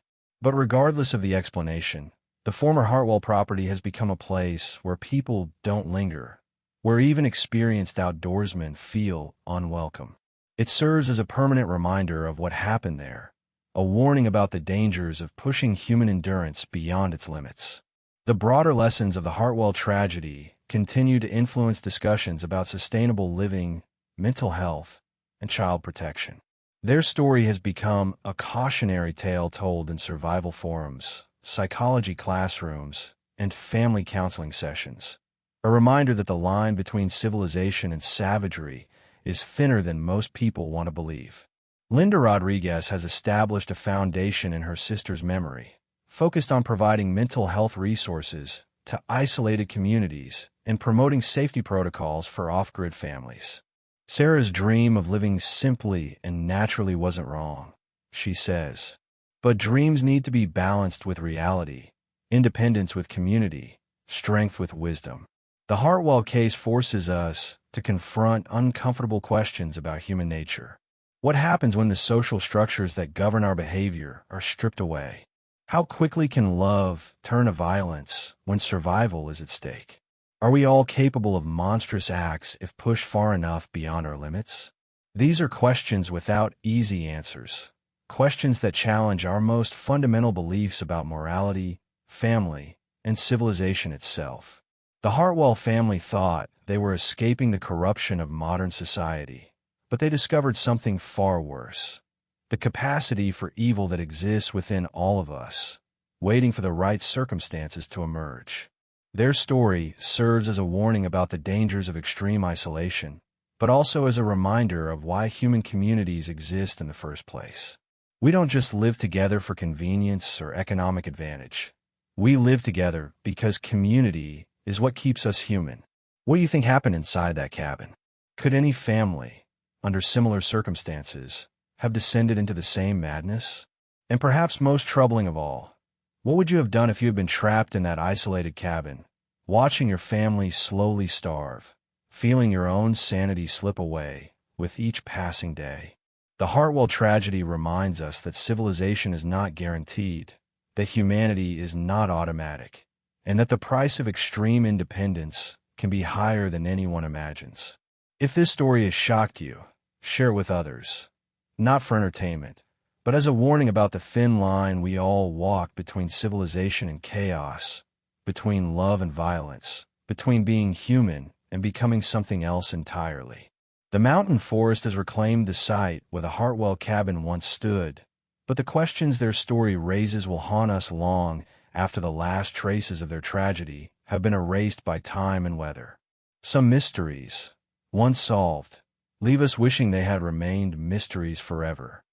But regardless of the explanation, the former Hartwell property has become a place where people don't linger, where even experienced outdoorsmen feel unwelcome. It serves as a permanent reminder of what happened there, a warning about the dangers of pushing human endurance beyond its limits. The broader lessons of the Hartwell tragedy continue to influence discussions about sustainable living, mental health, and child protection. Their story has become a cautionary tale told in survival forums, psychology classrooms, and family counseling sessions, a reminder that the line between civilization and savagery is thinner than most people want to believe. Linda Rodriguez has established a foundation in her sister's memory, focused on providing mental health resources to isolated communities and promoting safety protocols for off-grid families. "Sarah's dream of living simply and naturally wasn't wrong," she says. "But dreams need to be balanced with reality, independence with community, strength with wisdom." The Hartwell case forces us to confront uncomfortable questions about human nature. What happens when the social structures that govern our behavior are stripped away? How quickly can love turn to violence when survival is at stake? Are we all capable of monstrous acts if pushed far enough beyond our limits? These are questions without easy answers, questions that challenge our most fundamental beliefs about morality, family, and civilization itself. The Hartwell family thought they were escaping the corruption of modern society, but they discovered something far worse: the capacity for evil that exists within all of us, waiting for the right circumstances to emerge. Their story serves as a warning about the dangers of extreme isolation, but also as a reminder of why human communities exist in the first place. We don't just live together for convenience or economic advantage. We live together because community is what keeps us human. What do you think happened inside that cabin? Could any family, under similar circumstances, have descended into the same madness? And perhaps most troubling of all, what would you have done if you had been trapped in that isolated cabin, watching your family slowly starve, feeling your own sanity slip away with each passing day? The Hartwell tragedy reminds us that civilization is not guaranteed, that humanity is not automatic, and that the price of extreme independence can be higher than anyone imagines. If this story has shocked you, share it with others, not for entertainment, but as a warning about the thin line we all walk between civilization and chaos, between love and violence, between being human and becoming something else entirely. The mountain forest has reclaimed the site where the Hartwell cabin once stood, but the questions their story raises will haunt us long after the last traces of their tragedy have been erased by time and weather. Some mysteries, once solved, leave us wishing they had remained mysteries forever.